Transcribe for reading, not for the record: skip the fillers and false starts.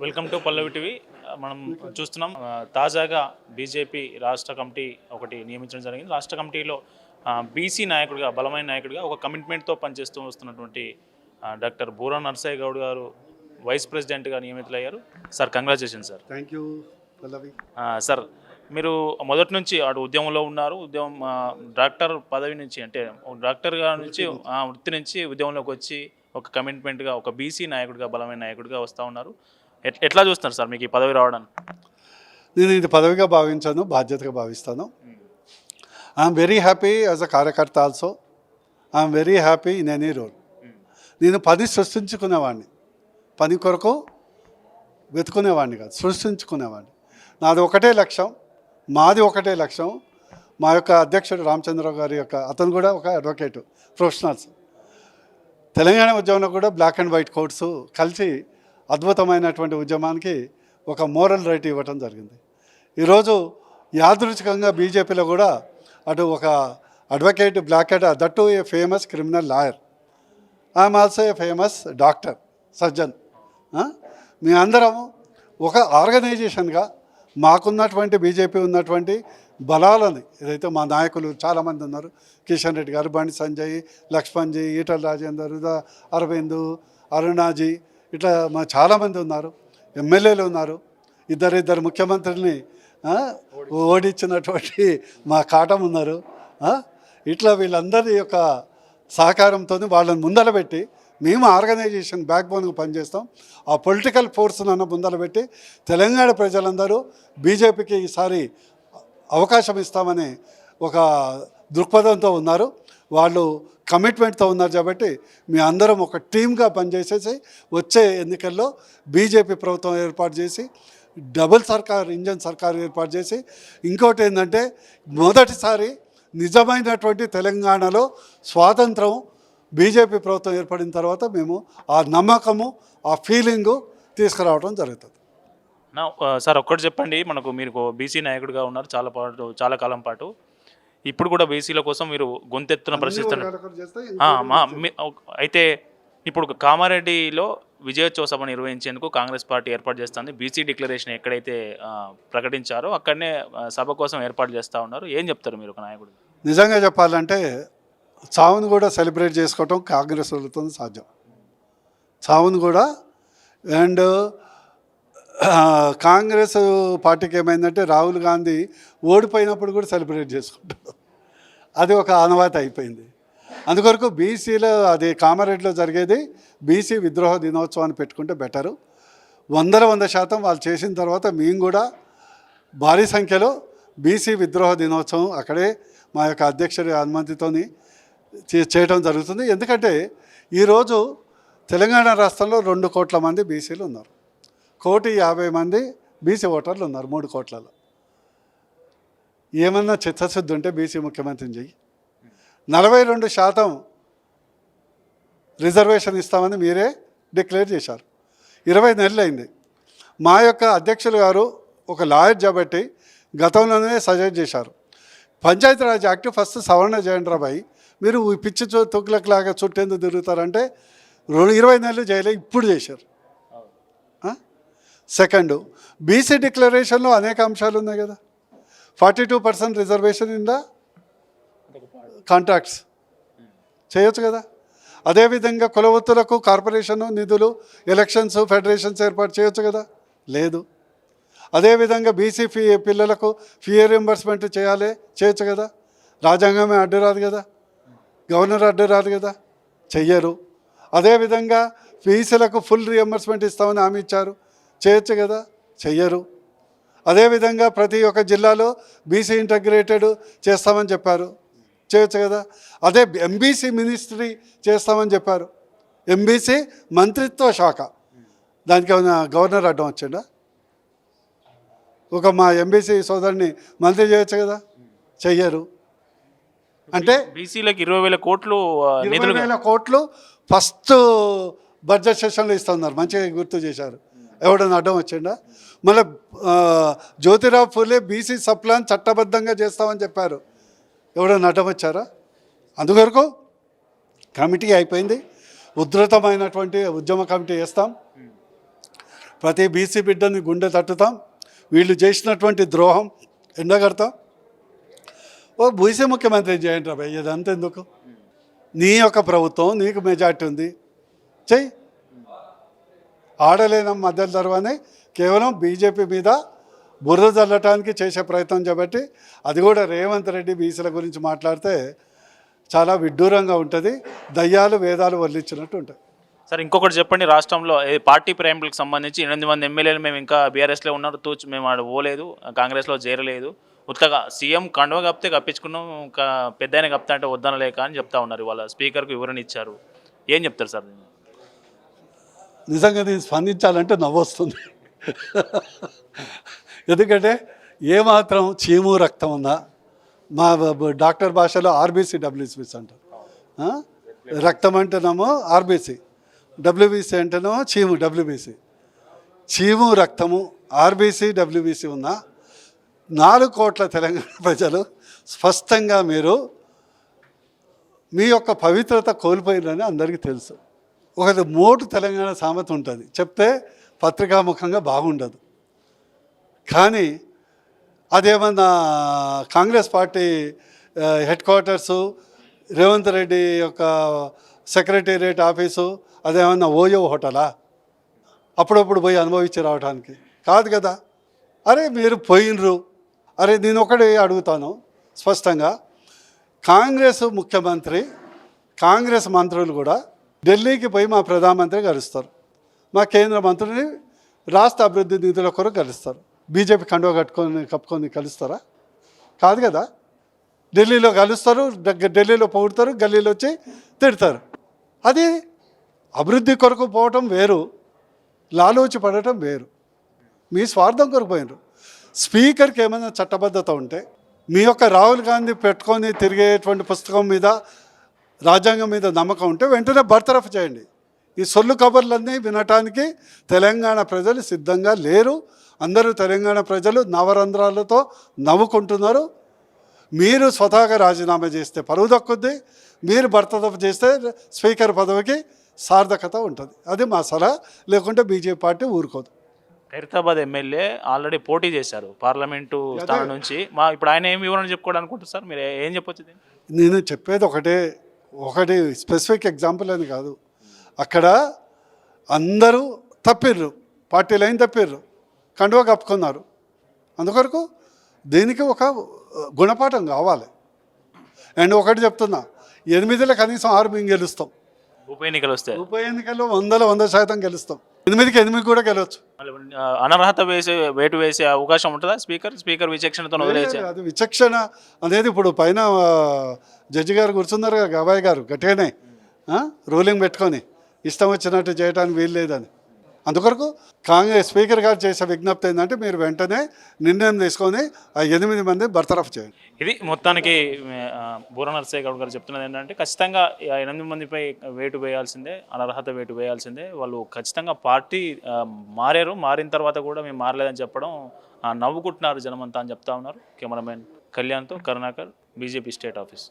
Welcome to Pallavi TV. మనం చూస్తున్నాం తాజాగా బీజేపీ రాష్ట్ర కమిటీ ఒకటి నియమించడం జరిగింది. రాష్ట్ర కమిటీలో బీసీ నాయకుడిగా, బలమైన నాయకుడిగా ఒక కమిట్మెంట్తో పనిచేస్తూ వస్తున్నటువంటి డాక్టర్ బూరా నర్సయ్య గౌడ్ గారు వైస్ ప్రెసిడెంట్గా నియమితులయ్యారు. Sir, congratulation sir. Thank you Pallavi. Sir, మీరు మొదటి నుంచి అటు ఉద్యమంలో ఉన్నారు. డాక్టర్ పదవి నుంచి, అంటే డాక్టర్గా నుంచి వృత్తి నుంచి ఉద్యమంలోకి వచ్చి ఒక కమిట్మెంట్గా, ఒక బీసీ నాయకుడిగా, బలమైన నాయకుడిగా వస్తూ ఉన్నారు. ఎట్లా చూస్తున్నారు సార్ మీకు ఈ పదవి రావడానికి? నేను ఇది పదవిగా భావించాను, బాధ్యతగా భావిస్తాను. I'm very happy as a కార్యకర్త also. I'm very happy in any role. నేను పని సృష్టించుకునేవాడిని, పని కొరకు వెతుకునేవాడిని కాదు, సృష్టించుకునేవాడిని. నాది ఒకటే లక్ష్యం, మాది ఒకటే లక్ష్యం. మా యొక్క అధ్యక్షుడు రామచంద్రరావు గారి యొక్క, అతను కూడా ఒక అడ్వకేటు, ప్రొఫెషనల్స్. తెలంగాణ ఉద్యమంలో కూడా బ్లాక్ అండ్ వైట్ కోట్స్ కలిసి అద్భుతమైనటువంటి ఉద్యమానికి ఒక మోరల్ రైట్ ఇవ్వటం జరిగింది. ఈరోజు యాదృచ్ఛికంగా బీజేపీలో కూడా అటు ఒక advocate, black and that to a famous criminal lawyer. I'm also a famous doctor, surgeon. మీ అందరం ఒక ఆర్గనైజేషన్గా మాకున్నటువంటి బీజేపీ ఉన్నటువంటి బలాలని, ఏదైతే మా నాయకులు చాలామంది ఉన్నారు, కిషన్ రెడ్డి గారు, బండి సంజయ్, లక్ష్మణ్జీ, ఈటల రాజేందర్, అరవింద్, అరుణాజీ, ఇట్లా మా చాలామంది ఉన్నారు. ఎమ్మెల్యేలు ఉన్నారు, ఇద్దరు ముఖ్యమంత్రిని ఓడించినటువంటి మా కాటం ఉన్నారు. ఇట్లా వీళ్ళందరి యొక్క సహకారంతో వాళ్ళని ముందర పెట్టి మేము ఆర్గనైజేషన్ బ్యాక్ బోన్గా పనిచేస్తాం. ఆ పొలిటికల్ ఫోర్స్నన్న ముందర పెట్టి తెలంగాణ ప్రజలందరూ బీజేపీకి ఈసారి అవకాశం ఇస్తామని ఒక దృక్పథంతో ఉన్నారు. వాళ్ళు కమిట్మెంట్తో ఉన్నారు. కాబట్టి మీ అందరం ఒక టీమ్గా పనిచేసేసి వచ్చే ఎన్నికల్లో బీజేపీ ప్రభుత్వం ఏర్పాటు చేసి డబుల్ సర్కార్, ఇంజన్ సర్కార్ ఏర్పాటు చేసి, ఇంకోటి ఏంటంటే మొదటిసారి నిజమైనటువంటి తెలంగాణలో స్వాతంత్రం బీజేపీ ప్రభుత్వం ఏర్పడిన తర్వాత మేము ఆ నమ్మకము, ఆ ఫీలింగు తీసుకురావడం జరుగుతుంది. సార్, ఒక్కటి చెప్పండి, మీరు బీసీ నాయకుడిగా ఉన్నారు చాలా కాలం పాటు. ఇప్పుడు కూడా బీసీల కోసం మీరు గొంతెత్తున ప్రశ్నిస్తున్నారు. అయితే ఇప్పుడు కామారెడ్డిలో విజయోత్సవ సభ నిర్వహించేందుకు కాంగ్రెస్ పార్టీ ఏర్పాటు చేస్తుంది. బీసీ డిక్లరేషన్ ఎక్కడైతే ప్రకటించారో అక్కడనే సభ కోసం ఏర్పాటు చేస్తూ ఉన్నారు. ఏం చెప్తారు మీరు ఒక నాయకుడు? నిజంగా చెప్పాలంటే చావును కూడా సెలబ్రేట్ చేసుకోవటం కాంగ్రెస్ వాళ్ళతో సాధ్యం. చావును కూడా. అండ్ కాంగ్రెస్ పార్టీకి ఏమైందంటే రాహుల్ గాంధీ ఓడిపోయినప్పుడు కూడా సెలబ్రేట్ చేసుకుంటారు. అది ఒక ఆనవాయితీ అయిపోయింది. అందుకొరకు బీసీలో, అది కామారెడ్డిలో జరిగేది బీసీ విద్రోహ దినోత్సవాన్ని పెట్టుకుంటే బెటరు. 100% వాళ్ళు చేసిన తర్వాత మేము కూడా భారీ సంఖ్యలో బీసీ విద్రోహ దినోత్సవం అక్కడే మా యొక్క అధ్యక్షుడి అనుమతితో చేయటం జరుగుతుంది. ఎందుకంటే ఈరోజు తెలంగాణ రాష్ట్రంలో 2 కోట్ల మంది బీసీలు ఉన్నారు. 1,50,000 బీసీ ఓటర్లు ఉన్నారు 3 కోట్లలో. ఏమన్నా చిత్తశుద్ధి ఉంటే బీసీ ముఖ్యమంత్రిని చెయ్యి. 42% రిజర్వేషన్ ఇస్తామని మీరే డిక్లేర్ చేశారు. 20 నెలలు అయింది. మా యొక్క అధ్యక్షులు గారు ఒక లాయర్ కాబట్టి గతంలోనే సజెస్ట్ చేశారు, పంచాయతీరాజ్ యాక్ట్ ఫస్ట్ సవరణ చేయండి రాబాయి, మీరు పిచ్చి తుక్కులలాగా చుట్టేందుకు తిరుగుతారంటే 20 నెలలు చేయలే, ఇప్పుడు చేశారు. సెకండ్, బీసీ డిక్లరేషన్లో అనేక అంశాలు ఉన్నాయి కదా. 42% రిజర్వేషన్ ఇన్ ద కాంట్రాక్ట్స్ చేయొచ్చు కదా. అదేవిధంగా కులవృత్తులకు కార్పొరేషను నిధులు, ఎలక్షన్స్, ఫెడరేషన్స్ ఏర్పాటు చేయొచ్చు కదా. లేదు. అదేవిధంగా బీసీ పిల్లలకు ఫీ రియంబర్స్మెంట్ చేయొచ్చు కదా. రాజ్యాంగమే అడ్డు రాదు కదా, గవర్నర్ అడ్డు రాదు కదా, చెయ్యరు. అదేవిధంగా బీసీలకు ఫుల్ రియంబర్స్మెంట్ ఇస్తామని హామీ ఇచ్చారు, చేయొచ్చు కదా, చెయ్యరు. అదేవిధంగా ప్రతి ఒక్క జిల్లాలో బీసీ ఇంటగ్రేటెడ్ చేస్తామని చెప్పారు, చేయొచ్చు కదా. అదే ఎంబీసీ మినిస్ట్రీ చేస్తామని చెప్పారు, ఎంబీసీ మంత్రిత్వ శాఖ, దానికి ఏమైనా గవర్నర్ అడ్డం వచ్చిందా? ఒక మా ఎంబీసీ సోదరుని మంత్రి చేయొచ్చు కదా, చెయ్యరు. అంటే బీసీలకు 20,000 కోట్లు 20,000 కోట్లు ఫస్ట్ బడ్జెట్ సెషన్లో ఇస్తున్నారు. మంచిగా గుర్తు చేశారు. ఎవడన్నా అడ్డం వచ్చిందా? మళ్ళీ జ్యోతిరావు ఫులే బీసీ సప్లాన్ చట్టబద్ధంగా చేస్తామని చెప్పారు, ఎవడన్నా అడ్డం వచ్చారా? అందువరకు కమిటీ అయిపోయింది. ఉధృతమైనటువంటి ఉద్యమ కమిటీ వేస్తాం. ప్రతి బీసీ బిడ్డని గుండె తట్టుతాం. వీళ్ళు చేసినటువంటి ద్రోహం ఎండగడతాం. ఓ బీసీ ముఖ్యమంత్రి చేయండి రా భయ్య, ఇదంతా ఎందుకు? నీ యొక్క ప్రభుత్వం, నీకు మెజార్టీ ఉంది, చెయ్యి. ఆడలేనం మధ్యలో తర్వానే కేవలం బీజేపీ మీద బుర్ర చల్లటానికి చేసే ప్రయత్నం కాబట్టి, అది కూడా రేవంత్ రెడ్డి బీసీల గురించి మాట్లాడితే చాలా విడ్డూరంగా ఉంటుంది. దయ్యాలు వేదాలు వల్లించినట్టు ఉంటుంది. సార్ ఇంకొకటి చెప్పండి, రాష్ట్రంలో పార్టీ ప్రేమికులకు సంబంధించి 8 మంది ఎమ్మెల్యేలు మేము ఇంకా బీఆర్ఎస్లో ఉన్నారు, మేము ఆడ పోలేదు, కాంగ్రెస్లో చేరలేదు, ఉత్తగా సీఎం కండువ కప్పితే కప్పించుకున్నాం, ఇంకా పెద్ద ఆయన కప్తా అంటే వద్దనలేక అని చెప్తా ఉన్నారు. ఇవాళ స్పీకర్కు వివరణ ఇచ్చారు. ఏం చెప్తారు సార్? నిజంగా నేను స్పందించాలంటే నవ్వొస్తుంది. ఎందుకంటే ఏమాత్రం చీము రక్తం ఉందా? మా డాక్టర్ భాషలో ఆర్బీసీ డబ్ల్యూబీసీ అంటారు. రక్తం అంటేనేమో ఆర్బీసీ, డబ్ల్యూబీసీ అంటేనేమో చీము డబ్ల్యూబీసీ. చీము రక్తము ఆర్బీసీ డబ్ల్యూబీసీ ఉన్న 4 కోట్ల తెలంగాణ ప్రజలు స్పష్టంగా మీరు మీ యొక్క పవిత్రత కోల్పోయిందని అందరికీ తెలుసు. ఒక మోటు తెలంగాణ సామెత ఉంటుంది, చెప్తే పత్రికాముఖంగా బాగుండదు. కానీ అదేమన్నా Congress party head quarters, Revanth Reddy యొక్క సెక్రటేరియట్ ఆఫీసు, అదేమన్నా ఓయో హోటలా అప్పుడప్పుడు పోయి అనుభవించి రావడానికి? కాదు కదా. అరే మీరు పోయినరు. అరే నేను ఒకటి అడుగుతాను స్పష్టంగా, కాంగ్రెస్ ముఖ్యమంత్రి, కాంగ్రెస్ మంత్రులు కూడా ఢిల్లీకి పోయి మా ప్రధానమంత్రి కలుస్తారు, మా కేంద్ర మంత్రిని రాష్ట్ర అభివృద్ధి నిధుల కొరకు కలుస్తారు. బీజేపీ కండువా కప్పుకొని కలుస్తారా? కాదు కదా. ఢిల్లీలో కలుస్తారు, ఢిల్లీలో పొగుడతారు, గల్లీలో వచ్చి తిడతారు. అది అభివృద్ధి కొరకు పోవటం వేరు, లాలోచి పడటం వేరు. మీ స్వార్థం కొరకు పోయినారు. స్పీకర్కి ఏమైనా చట్టబద్ధత ఉంటే, మీ యొక్క రాహుల్ గాంధీ పెట్టుకొని తిరిగేటువంటి పుస్తకం మీద, రాజ్యాంగం మీద నమ్మకం ఉంటే వెంటనే బర్తరఫ్ చేయండి. ఈ సొల్లు కబర్లన్నీ వినటానికి తెలంగాణ ప్రజలు సిద్ధంగా లేరు. అందరూ తెలంగాణ ప్రజలు నవరంధ్రాలతో నవ్వుకుంటున్నారు. మీరు స్వతహాగా రాజీనామా చేస్తే పరువు దక్కుద్ది, మీరు బర్తరఫ్ చేస్తే స్పీకర్ పదవికి సార్థకత ఉంటుంది. అది మా సలహా. లేకుంటే బీజేపీ పార్టీ ఊరుకోదు. ఖైరతాబాద్ ఎమ్మెల్యే ఆల్రెడీ పోటీ చేశారు పార్లమెంటు స్థానం నుంచి. ఇప్పుడు ఆయన ఏం వివరణ చెప్పుకోవడం అనుకుంటారు సార్? మీరు ఏం చెప్పొచ్చు? నేను చెప్పేది ఒకటి స్పెసిఫిక్ ఎగ్జాంపుల్ అని కాదు. అక్కడ అందరూ తప్పిర్రు, పార్టీ లైన్ తప్పిర్రు, కండువా కప్పుకున్నారు. అందుకొరకు దీనికి ఒక గుణపాఠం కావాలి. అండ్ ఒకటి చెప్తున్నా, 8లో కనీసం 6 మేము గెలుస్తాం. ఉప ఎన్నికలు వస్తే ఉప ఎన్నికల్లో 100% గెలుస్తాం. 8కి 8 కూడా గెలవచ్చు. అనర్హత వేటు వేసే అవకాశం ఉంటుందా? స్పీకర్ విచక్షణతో వదిలేసే? అది విచక్షణ అనేది ఇప్పుడు పైన జడ్జి గారు కూర్చున్నారు కదా, గవాయి గారు, గట్టిగానే రూలింగ్ పెట్టుకొని ఇష్టం వచ్చినట్టు చేయడానికి వీలు లేదని. అందుకొరకు కాంగ్రెస్ స్పీకర్ గారు చేసే విజ్ఞప్తి ఏంటంటే, మీరు వెంటనే నిర్ణయం తీసుకొని ఆ 8 మంది బర్తరఫ్ చేయండి. ఇది మొత్తానికి బూర నరసయ్య గౌడ్ గారు చెప్తున్నది ఏంటంటే, ఖచ్చితంగా 8 మందిపై వేటు వేయాల్సిందే, అనర్హత వేటు వేయాల్సిందే. వాళ్ళు ఖచ్చితంగా పార్టీ మారారు, మారిన తర్వాత కూడా మేము మారలేదని చెప్పడం నవ్వుకుంటున్నారు జనమంతా అని చెప్తా ఉన్నారు. కెమెరామెన్ కళ్యాణ్తో కరుణాకర్, బీజేపీ స్టేట్ ఆఫీస్.